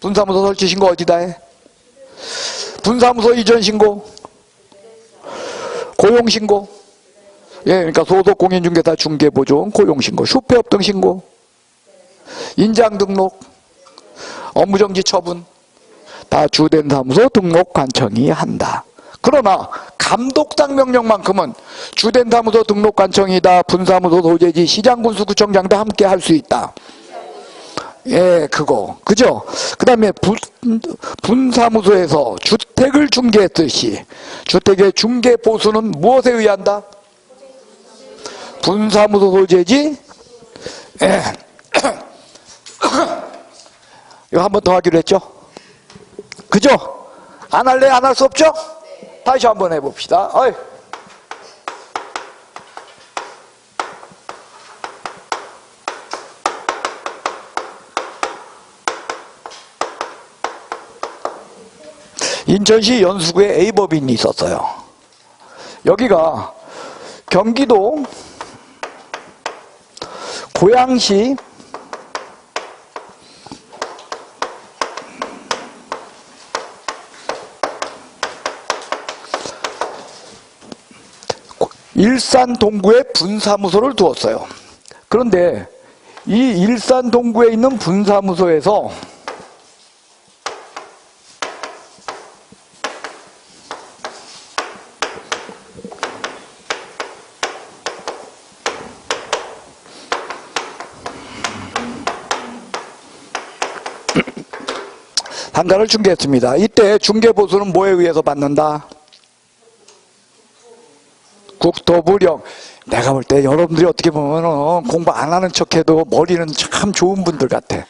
분사무소 설치신고 어디다 해? 분사무소 이전신고, 고용신고. 예, 그러니까 소속 공인중개사 중개보조원 고용신고, 수폐업 등 신고, 인장등록, 업무정지 처분 다 주된 사무소 등록관청이 한다. 그러나 감독상 명령만큼은 주된 사무소 등록관청이다, 분사무소 소재지, 시장군수구청장도 함께 할 수 있다. 예, 그거. 그죠? 그 다음에 분사무소에서 주택을 중개했듯이 주택의 중개 보수는 무엇에 의한다? 분사무소 소재지? 예. 이거 한 번 더 하기로 했죠? 그죠? 안 할래? 안 할 수 없죠? 다시 한번 해봅시다. 어이. 인천시 연수구에 A법인이 있었어요. 여기가 경기도 고양시 일산 동구에 분사무소를 두었어요. 그런데 이 일산 동구에 있는 분사무소에서 상가를 중개했습니다. 이때 중개보수는 뭐에 의해서 받는다? 국토부령. 내가 볼 때 여러분들이 어떻게 보면 공부 안 하는 척해도 머리는 참 좋은 분들 같아.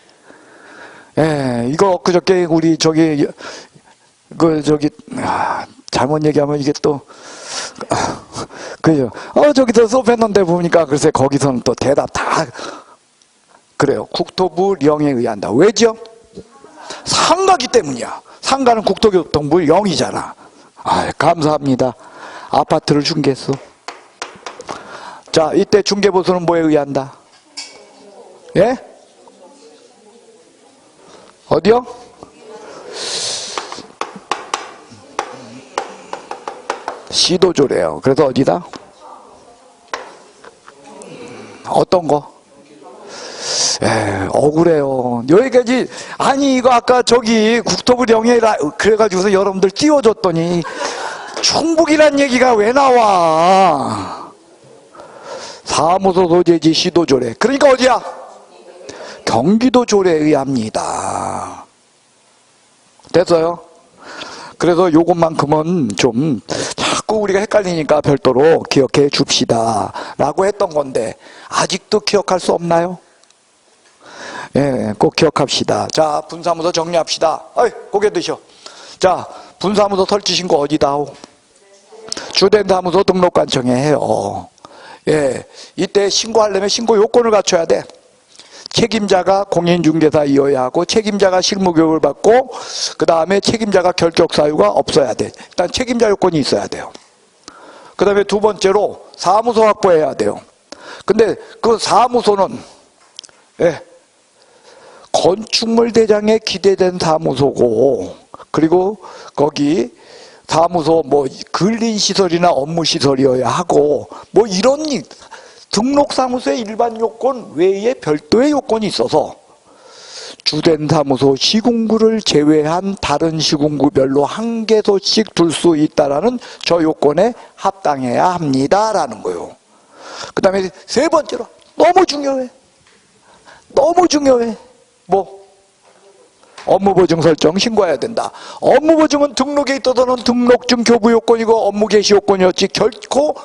예, 이거 그저께 우리 잘못 얘기하면 이게 또 그죠? 저기서 수업했는데 보니까 글쎄 거기서는 또 대답 다 그래요. 국토부령에 의한다. 왜죠? 상가기 때문이야. 상가는 국토교통부 0이잖아. 감사합니다. 아파트를 중개했어. 자, 이때 중개보수는 뭐에 의한다? 예? 어디요? 시도조래요. 그래서 어디다? 어떤 거? 억울해요. 여기까지. 아니 이거 아까 저기 국토부령이라 그래가지고서 여러분들 띄워줬더니 충북이란 얘기가 왜 나와? 사무소 소재지 시도조례. 그러니까 어디야? 경기도 조례에 의합니다. 됐어요? 그래서 요것만큼은 좀 자꾸 우리가 헷갈리니까 별도로 기억해 줍시다 라고 했던 건데 아직도 기억할 수 없나요? 예, 꼭 기억합시다. 자, 분사무소 정리합시다. 고개 드셔. 자, 분사무소 설치신고 어디다 하오? 주된 사무소 등록관청에 해요. 예, 이때 신고하려면 신고 요건을 갖춰야 돼. 책임자가 공인중개사이어야 하고 책임자가 실무교육을 받고 그 다음에 책임자가 결격사유가 없어야 돼. 일단 책임자 요건이 있어야 돼요. 그 다음에 두 번째로 사무소 확보해야 돼요. 근데 그 사무소는 건축물 대장에 기대된 사무소고, 그리고 거기 사무소 근린시설이나 업무시설이어야 하고 이런 등록사무소의 일반 요건 외에 별도의 요건이 있어서 주된 사무소 시군구를 제외한 다른 시군구별로 한 개소씩 둘 수 있다라는 저 요건에 합당해야 합니다라는 거예요. 그 다음에 세 번째로 너무 중요해. 업무보증 설정 신고해야 된다. 업무보증은 등록에 있어서는 등록증 교부 요건이고 업무 개시 요건이었지 결코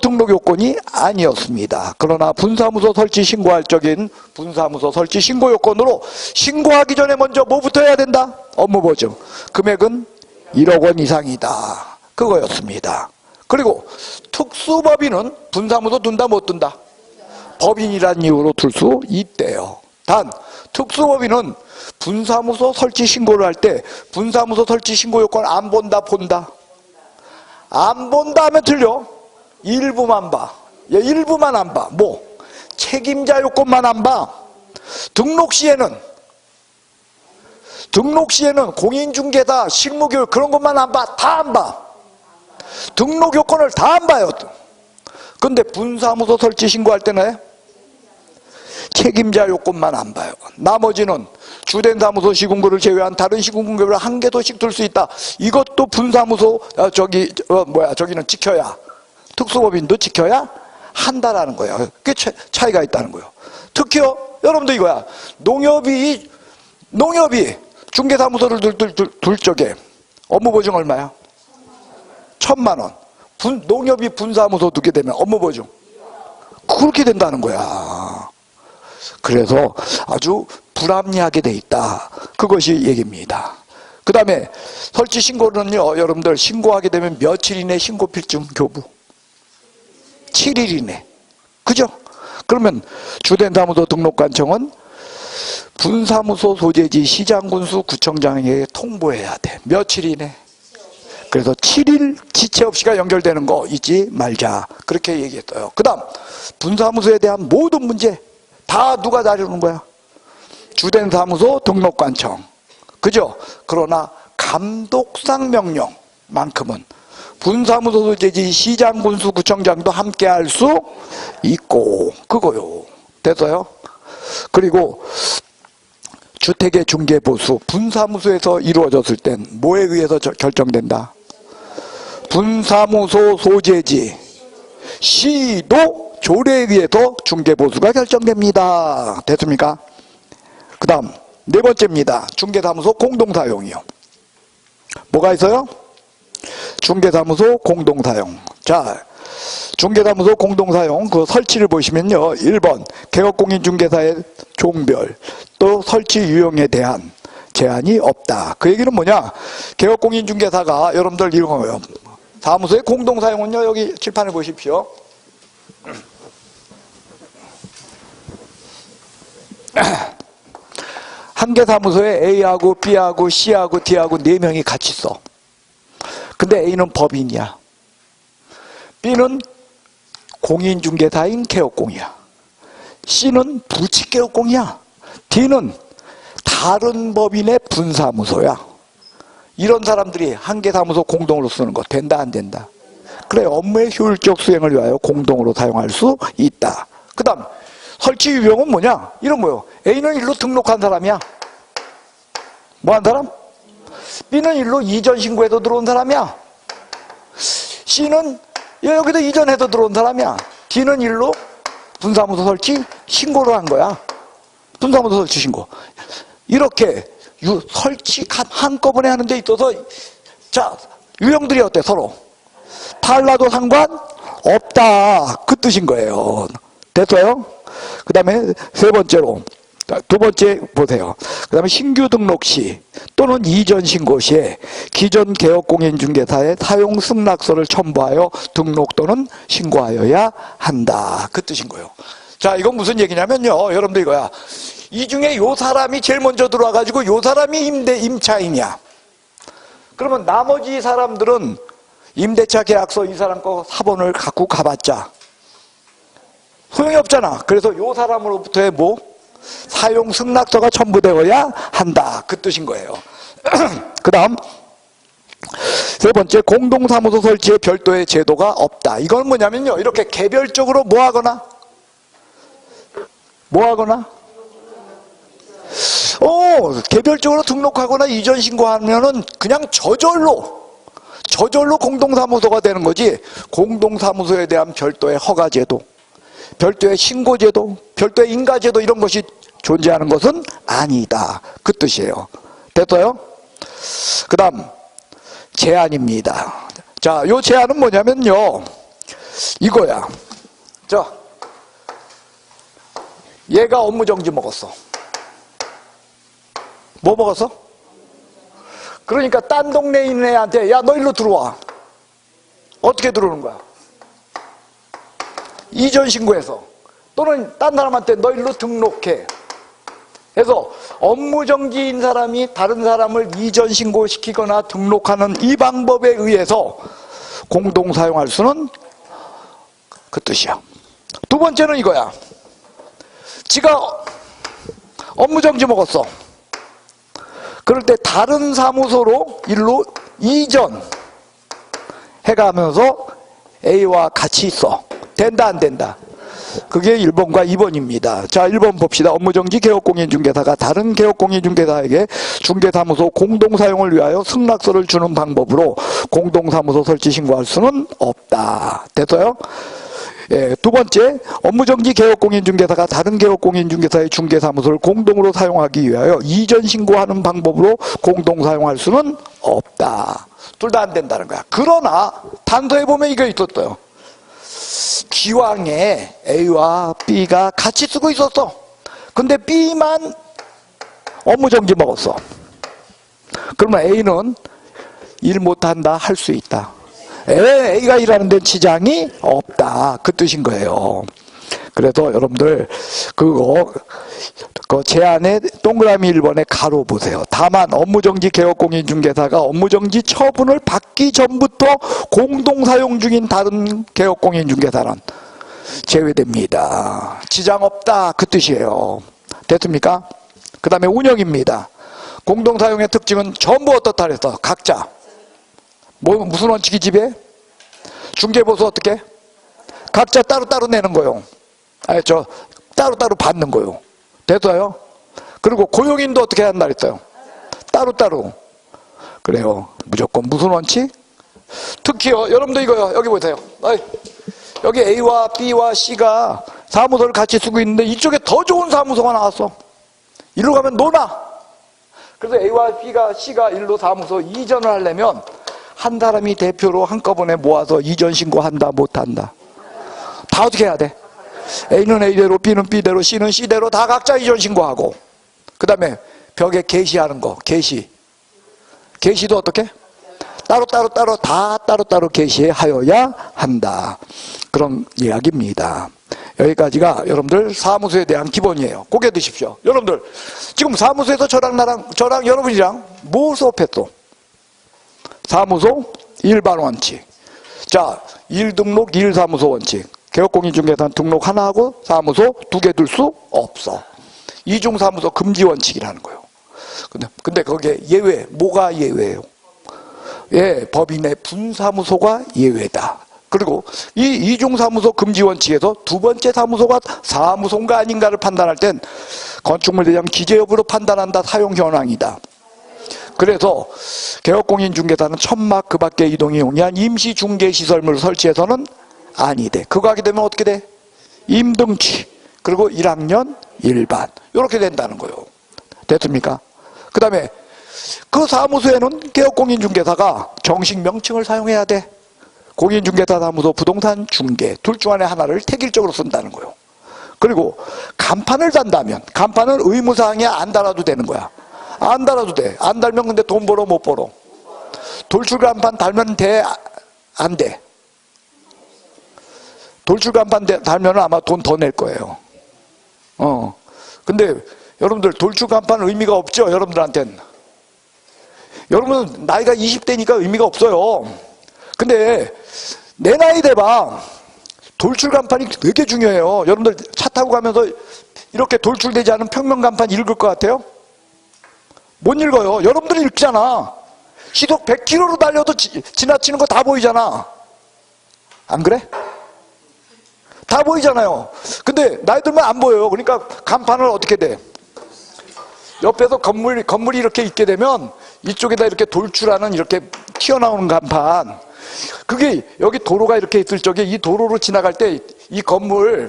등록 요건이 아니었습니다. 그러나 분사무소 설치 신고할 적인 분사무소 설치 신고 요건으로 신고하기 전에 먼저 뭐부터 해야 된다? 업무보증. 금액은 1억 원 이상이다. 그거였습니다. 그리고 특수법인은 분사무소 둔다 못 둔다? 법인이란 이유로 둘 수 있대요. 단 특수법인은 분사무소 설치 신고를 할 때 분사무소 설치 신고 요건 안 본다, 본다? 안 본다 하면 틀려. 일부만 봐. 얘 일부만 안 봐. 뭐? 책임자 요건만 안 봐. 등록 시에는 공인중개사, 실무교육 그런 것만 안 봐. 다 안 봐. 등록 요건을 다 안 봐요. 근데 분사무소 설치 신고할 때는 책임자 요건만 안 봐요. 나머지는 주된 사무소 시군구를 제외한 다른 시군구를 한 개도씩 둘 수 있다. 이것도 분사무소 저기는 지켜야, 특수법인도 지켜야 한다라는 거예요. 그게 차이가 있다는 거예요. 특히요, 여러분들 이거야. 농협이 중개사무소를 둘 적에 업무보증 얼마야? 1,000만 원. 농협이 분사무소 두게 되면 업무보증 그렇게 된다는 거야. 그래서 아주 불합리하게 돼 있다. 그것이 얘기입니다. 그 다음에 설치 신고는요, 여러분들 신고하게 되면 며칠 이내 신고 필증 교부? 7일 이내. 그죠? 그러면 주된 사무소 등록관청은 분사무소 소재지 시장군수 구청장에게 통보해야 돼. 며칠 이내? 그래서 7일 지체 없이가 연결되는 거 잊지 말자. 그렇게 얘기했어요. 그 다음 분사무소에 대한 모든 문제 다 누가 다루는 거야? 주된 사무소 등록관청. 그죠? 그러나 감독상 명령만큼은 분사무소 소재지 시장군수 구청장도 함께 할 수 있고, 그거요. 됐어요? 그리고 주택의 중개보수 분사무소에서 이루어졌을 땐 뭐에 의해서 결정된다? 분사무소 소재지 시도 조례에 의해서 중개보수가 결정됩니다. 됐습니까? 그 다음 네 번째입니다. 중개사무소 공동사용이요. 뭐가 있어요? 중개사무소 공동사용. 자, 중개사무소 공동사용 그 설치를 보시면요, 1번 개업공인중개사의 종별 또 설치 유형에 대한 제한이 없다. 그 얘기는 뭐냐? 개업공인중개사가 여러분들 이런 거예요. 사무소의 공동사용은요, 여기 칠판을 보십시오. 한 개 사무소에 A하고 B하고 C하고 D하고 4명이 같이 써. 근데 A는 법인이야. B는 공인중개사인 개업공이야. C는 부칙개업공이야. D는 다른 법인의 분사무소야. 이런 사람들이 한 개 사무소 공동으로 쓰는 거 된다 안 된다? 그래, 업무의 효율적 수행을 위하여 공동으로 사용할 수 있다. 그 다음 설치 유형은 뭐냐? 이런 거요. A는 일로 등록한 사람이야. 뭐 한 사람? B는 일로 이전 신고해서 들어온 사람이야. C는 여기도 이전해서 들어온 사람이야. D는 일로 분사무소 설치 신고를 한 거야. 분사무소 설치 신고. 이렇게 설치 한꺼번에 하는 데 있어서 자, 유형들이 어때? 서로 달라도 상관없다. 그 뜻인 거예요. 됐어요? 그 다음에 세 번째로 두 번째 보세요. 그 다음에 신규 등록 시 또는 이전 신고 시에 기존 개업공인중개사의 사용 승낙서를 첨부하여 등록 또는 신고하여야 한다. 그 뜻인 거예요. 자, 이건 무슨 얘기냐면요, 여러분들 이거야. 이 중에 요 사람이 제일 먼저 들어와가지고 요 사람이 임차인이야. 그러면 나머지 사람들은 임대차 계약서 이 사람 거 사본을 갖고 가봤자 소용이 없잖아. 그래서 요 사람으로부터의 뭐? 사용 승낙서가 첨부되어야 한다. 그 뜻인 거예요. 그 다음 세 번째, 공동사무소 설치에 별도의 제도가 없다. 이건 뭐냐면요, 이렇게 개별적으로 뭐 하거나 개별적으로 등록하거나 이전 신고하면은 그냥 저절로 공동사무소가 되는 거지, 공동사무소에 대한 별도의 허가제도, 별도의 신고제도, 별도의 인가제도 이런 것이 존재하는 것은 아니다. 그 뜻이에요. 됐어요? 그 다음 제한입니다. 자, 요 제한은 뭐냐면요, 이거야. 자, 얘가 업무정지 먹었어. 뭐 먹었어? 그러니까 딴 동네에 있는 애한테 야, 너 일로 들어와. 어떻게 들어오는 거야? 이전 신고해서, 또는 딴 사람한테 너 일로 등록해. 그래서 업무정지인 사람이 다른 사람을 이전 신고시키거나 등록하는 이 방법에 의해서 공동 사용할 수는 그 뜻이야. 두 번째는 이거야. 지가 업무정지 먹었어. 그럴 때 다른 사무소로 일로 이전 해가면서 A와 같이 있어. 된다 안 된다? 그게 1번과 2번입니다. 자, 1번 봅시다. 업무정지 개업공인중개사가 다른 개업공인중개사에게 중개사무소 공동사용을 위하여 승낙서를 주는 방법으로 공동사무소 설치 신고할 수는 없다. 됐어요? 예, 두 번째, 업무정지 개업공인중개사가 다른 개업공인중개사의 중개사무소를 공동으로 사용하기 위하여 이전 신고하는 방법으로 공동사용할 수는 없다. 둘 다 안 된다는 거야. 그러나 단서에 보면 이거 있었어요. 기왕에 A와 B가 같이 쓰고 있었어. 근데 B만 업무정지 먹었어. 그러면 A는 일 못한다 할 수 있다. A가 일하는 데는 지장이 없다. 그 뜻인 거예요. 그래서 여러분들 그거 그 제안에 동그라미 1번에 가로 보세요. 다만 업무정지 개업공인중개사가 업무정지 처분을 받기 전부터 공동사용 중인 다른 개업공인중개사는 제외됩니다. 지장 없다 그 뜻이에요. 됐습니까? 그 다음에 운영입니다. 공동사용의 특징은 전부 어떻다 그랬어? 각자 무슨 원칙이 지배? 중개보수 어떻게? 각자 따로따로 내는 거요. 알겠죠? 따로따로 받는 거요. 됐어요? 그리고 고용인도 어떻게 한다 그랬어요? 따로따로. 그래요. 무조건 무슨 원칙? 특히요. 여러분도 이거요. 여기 보세요. 여기 A와 B와 C가 사무소를 같이 쓰고 있는데 이쪽에 더 좋은 사무소가 나왔어. 이리로 가면 노나. 그래서 A와 B가 C가 일로 사무소 이전을 하려면 한 사람이 대표로 한꺼번에 모아서 이전 신고한다 못한다? 다 어떻게 해야 돼? A는 A대로, B는 B대로, C는 C대로 다 각자 이전 신고하고, 그 다음에 벽에 게시하는 거, 게시도 어떻게? 따로 다 따로 게시하여야 한다. 그런 이야기입니다. 여기까지가 여러분들 사무소에 대한 기본이에요. 고개 드십시오. 여러분들 지금 사무소에서 저랑 여러분이랑 뭐 수업했어? 사무소 일반 원칙. 자, 일등록 일사무소 원칙. 개업공인중개사 등록 하나 하고 사무소 2개 둘 수 없어. 이중사무소 금지 원칙이라는 거예요. 근데 거기에 예외, 뭐가 예외예요? 예, 법인의 분사무소가 예외다. 그리고 이 이중사무소 금지 원칙에서 두 번째 사무소가 사무소인가 아닌가를 판단할 땐 건축물 대장 기재 여부로 판단한다. 사용 현황이다. 그래서 개업공인중개사는 천막 그 밖에 이동이 용이한 임시중개시설물을 설치해서는 아니돼. 그거 하게 되면 어떻게 돼? 임등치 그리고 1학년 일반 이렇게 된다는 거예요. 됐습니까? 그 다음에 그 사무소에는 개업공인중개사가 정식 명칭을 사용해야 돼. 공인중개사 사무소 부동산 중개 둘 중 안에 하나를 택일적으로 쓴다는 거예요. 그리고 간판을 단다면 간판은 의무사항에 안 달아도 되는 거야. 안 달아도 돼. 안 달면 근데 돈 벌어 못 벌어? 돌출간판 달면 돼? 안 돼? 돌출간판 달면 아마 돈 더 낼 거예요. 근데 여러분들 돌출간판은 의미가 없죠? 여러분들한테는. 여러분은 나이가 20대니까 의미가 없어요. 근데 내 나이 돼봐. 돌출간판이 되게 중요해요. 여러분들 차 타고 가면서 이렇게 돌출되지 않은 평면간판 읽을 것 같아요? 못 읽어요. 여러분들이 읽잖아. 시속 100km로 달려도 지나치는 거 다 보이잖아. 안 그래? 다 보이잖아요. 근데 나이 들면 안 보여요. 그러니까 간판을 어떻게 돼? 옆에서 건물이 이렇게 있게 되면 이쪽에다 이렇게 돌출하는 이렇게 튀어나오는 간판. 그게 여기 도로가 이렇게 있을 적에 이 도로로 지나갈 때 이 건물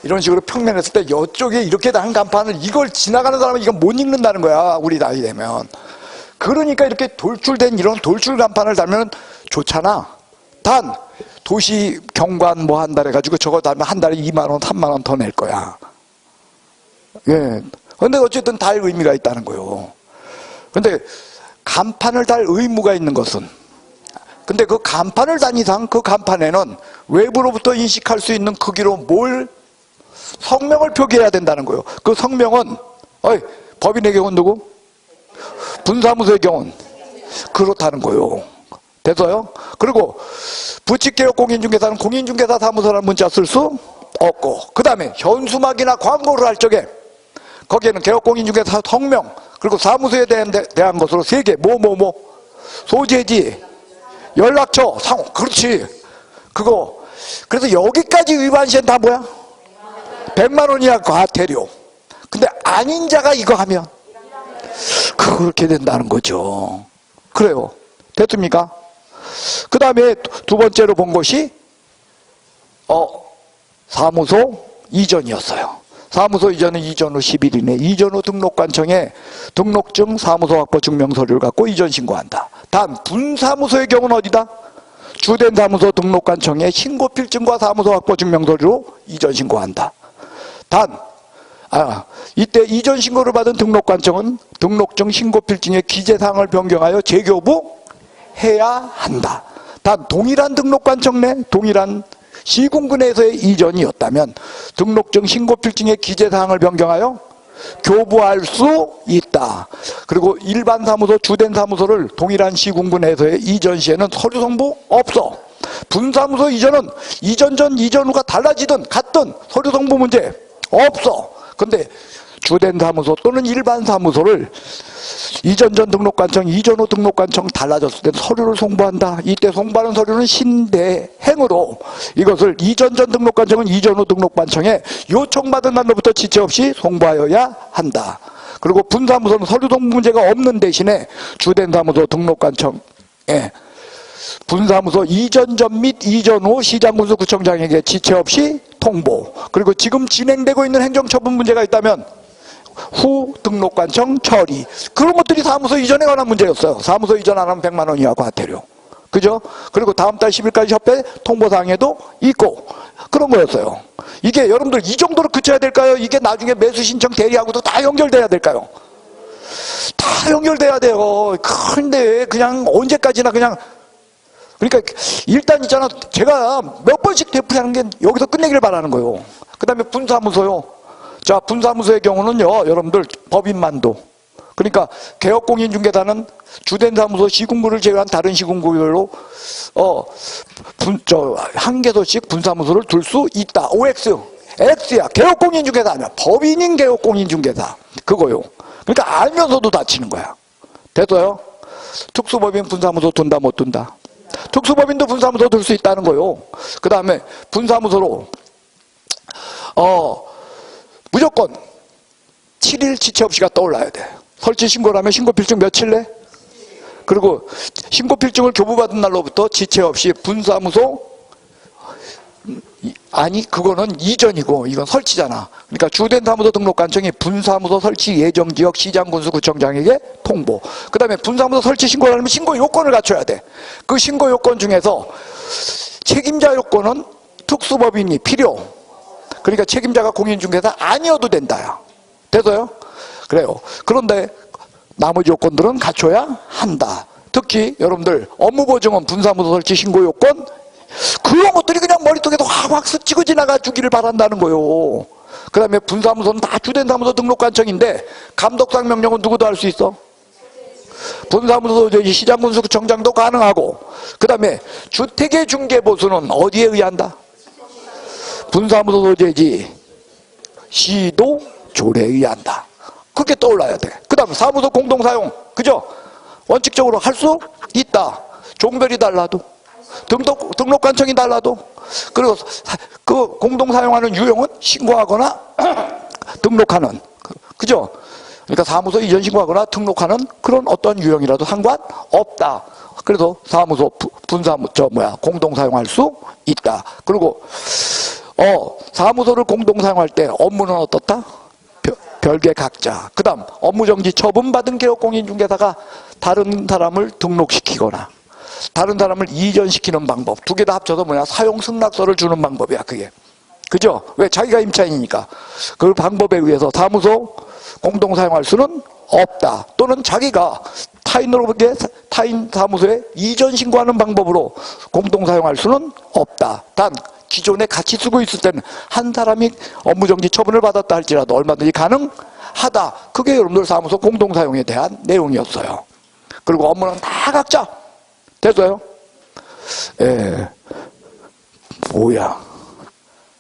이런 식으로 평면했을 때 이쪽에 이렇게 한 간판을 이걸 지나가는 사람은 이건 못 읽는다는 거야. 우리 나이 되면. 그러니까 이렇게 돌출된 이런 돌출 간판을 달면 좋잖아. 단 도시 경관 뭐 한 달 해가지고 저거 달면 한 달에 2만원 3만원 더 낼 거야. 예. 근데 어쨌든 달 의미가 있다는 거예요. 근데 간판을 달 의무가 있는 것은, 근데 그 간판을 단 이상 그 간판에는 외부로부터 인식할 수 있는 크기로 뭘 성명을 표기해야 된다는 거예요. 그 성명은 법인의 경우는 누구? 분사무소의 경우는 그렇다는 거예요. 돼서요? 그리고 부칙개혁공인중개사는 공인중개사 사무소라는 문자 쓸 수 없고, 그 다음에 현수막이나 광고를 할 적에 거기에는 개혁공인중개사 성명 그리고 사무소에 대한 것으로 3개 소재지, 연락처, 상호. 그렇지. 그거. 그래서 여기까지 위반 시엔 다 뭐야? 100만 원 이하 과태료. 근데 아닌 자가 이거 하면 그렇게 된다는 거죠. 그래요. 됐습니까? 그 다음에 두 번째로 본 것이 사무소 이전이었어요. 사무소 이전은 이전 후 10일 이내 이전 후 등록관청에 등록증, 사무소 확보 증명서류를 갖고 이전 신고한다. 단 분사무소의 경우는 어디다? 주된 사무소 등록관청에 신고필증과 사무소 확보 증명서류로 이전 신고한다. 단 이때 이전 신고를 받은 등록관청은 등록증, 신고필증의 기재사항을 변경하여 재교부해야 한다. 단 동일한 등록관청 내 동일한 시군구 내에서의 이전이었다면 등록증, 신고필증의 기재사항을 변경하여 교부할 수 있다. 그리고 일반 사무소, 주된 사무소를 동일한 시군구 내에서의 이전 시에는 서류 송부 없어. 분사무소 이전은 이전 전, 이전 후가 달라지든 같든 서류 송부 문제 없어. 근데 주된 사무소 또는 일반 사무소를 이전 전 등록관청, 이전 후 등록관청 달라졌을 때 서류를 송부한다. 이때 송부하는 서류는 신대행으로 이것을 이전 전 등록관청은 이전 후 등록관청에 요청받은 날로부터 지체 없이 송부하여야 한다. 그리고 분사무소는 서류 송부 문제가 없는 대신에 주된 사무소 등록관청에 분사무소 이전 전 및 이전 후 시장군수 구청장에게 지체 없이 통보. 그리고 지금 진행되고 있는 행정처분 문제가 있다면 후 등록관청 처리. 그런 것들이 사무소 이전에 관한 문제였어요. 사무소 이전 안 하면 100만 원 이하 과태료. 그죠? 그리고 다음 달 10일까지 협회 통보사항에도 있고 그런 거였어요. 이게 여러분들 이 정도로 그쳐야 될까요? 이게 나중에 매수 신청 대리하고도 다 연결돼야 될까요? 다 연결돼야 돼요. 근데 그냥 언제까지나 그냥 그러니까 일단 있잖아, 제가 몇 번씩 되풀이하는 게 여기서 끝내기를 바라는 거예요. 그 다음에 분사무소요. 자, 분사무소의 경우는요, 여러분들 법인만도. 그러니까 개혁공인중개사는 주된 사무소 시군구를 제외한 다른 시군구별로 한 개소씩 분사무소를 둘 수 있다. OX, X야. 개혁공인중개사 아니야. 법인인 개혁공인중개사 그거요. 그러니까 알면서도 다치는 거야. 됐어요? 특수법인 분사무소 둔다 못 둔다? 특수법인도 분사무소 둘 수 있다는 거요. 그 다음에 분사무소로 무조건 7일 지체 없이가 떠올라야 돼. 설치 신고를 하면 신고필증 며칠 내? 그리고 신고필증을 교부받은 날로부터 지체 없이 분사무소 아니 그거는 이전이고 이건 설치잖아. 그러니까 주된 사무소 등록관청이 분사무소 설치 예정지역 시장군수 구청장에게 통보. 그 다음에 분사무소 설치 신고를 하려면 신고 요건을 갖춰야 돼. 그 신고 요건 중에서 책임자 요건은 특수법인이 필요. 그러니까 책임자가 공인중개사 아니어도 된다야. 돼서요? 그래요. 그런데 나머지 요건들은 갖춰야 한다. 특히 여러분들 업무보증은 분사무소 설치 신고 요건 그런 것들이 그냥 머릿속에서 확 스치고 지나가 주기를 바란다는 거요. 그 다음에 분사무소는 다 주된 사무소 등록관청인데 감독상 명령은 누구도 할 수 있어? 분사무소 시장군수구청장도 가능하고, 그 다음에 주택의 중개보수는 어디에 의한다? 분사무소 소재지 시도 조례에 의한다. 그렇게 떠올라야 돼. 그 다음에 사무소 공동사용, 그죠? 원칙적으로 할 수 있다. 종별이 달라도 등록관청이 달라도. 그리고 그 공동사용하는 유형은 신고하거나 등록하는, 그죠? 그러니까 사무소 이전 신고하거나 등록하는 그런 어떤 유형이라도 상관없다. 그래서 사무소 공동사용할 수 있다. 그리고 사무소를 공동사용할 때 업무는 어떻다? 별개 각자. 그 다음 업무정지 처분받은 개혁공인중개사가 다른 사람을 등록시키거나 다른 사람을 이전시키는 방법. 두 개 다 합쳐서 뭐냐? 사용 승낙서를 주는 방법이야, 그게. 그죠? 왜? 자기가 임차인이니까. 그 방법에 의해서 사무소 공동사용할 수는 없다. 또는 자기가 타인 사무소에 이전 신고하는 방법으로 공동사용할 수는 없다. 단 기존에 같이 쓰고 있을 때는 한 사람이 업무정지 처분을 받았다 할지라도 얼마든지 가능하다. 그게 여러분들 사무소 공동사용에 대한 내용이었어요. 그리고 업무는 다 각자 됐어요. 예. 뭐야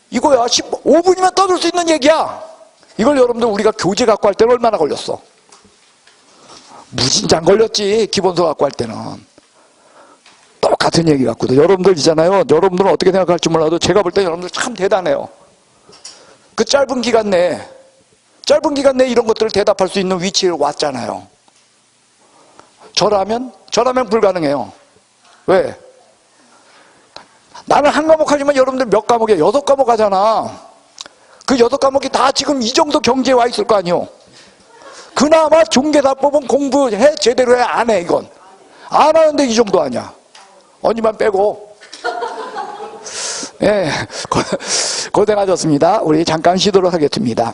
이거야. 5분이면 떠들 수 있는 얘기야. 이걸 여러분들 우리가 교재 갖고 할 때는 얼마나 걸렸어? 무진장 걸렸지. 기본서 갖고 할 때는 똑같은 얘기 갖고도. 여러분들 있잖아요, 여러분들은 어떻게 생각할지 몰라도 제가 볼 때 여러분들 참 대단해요. 그 짧은 기간 내에 이런 것들을 대답할 수 있는 위치에 왔잖아요. 저라면 불가능해요. 왜? 나는 한 과목 하지만 여러분들 몇 과목이야? 6과목 하잖아. 그 6과목이 다 지금 이 정도 경지에 와 있을 거 아니요. 그나마 중개사법은 공부해 제대로 해 안 해. 이건 안 하는데 이 정도 아니야. 언니만 빼고. 예, 고생하셨습니다. 우리 잠깐 쉬도록 하겠습니다.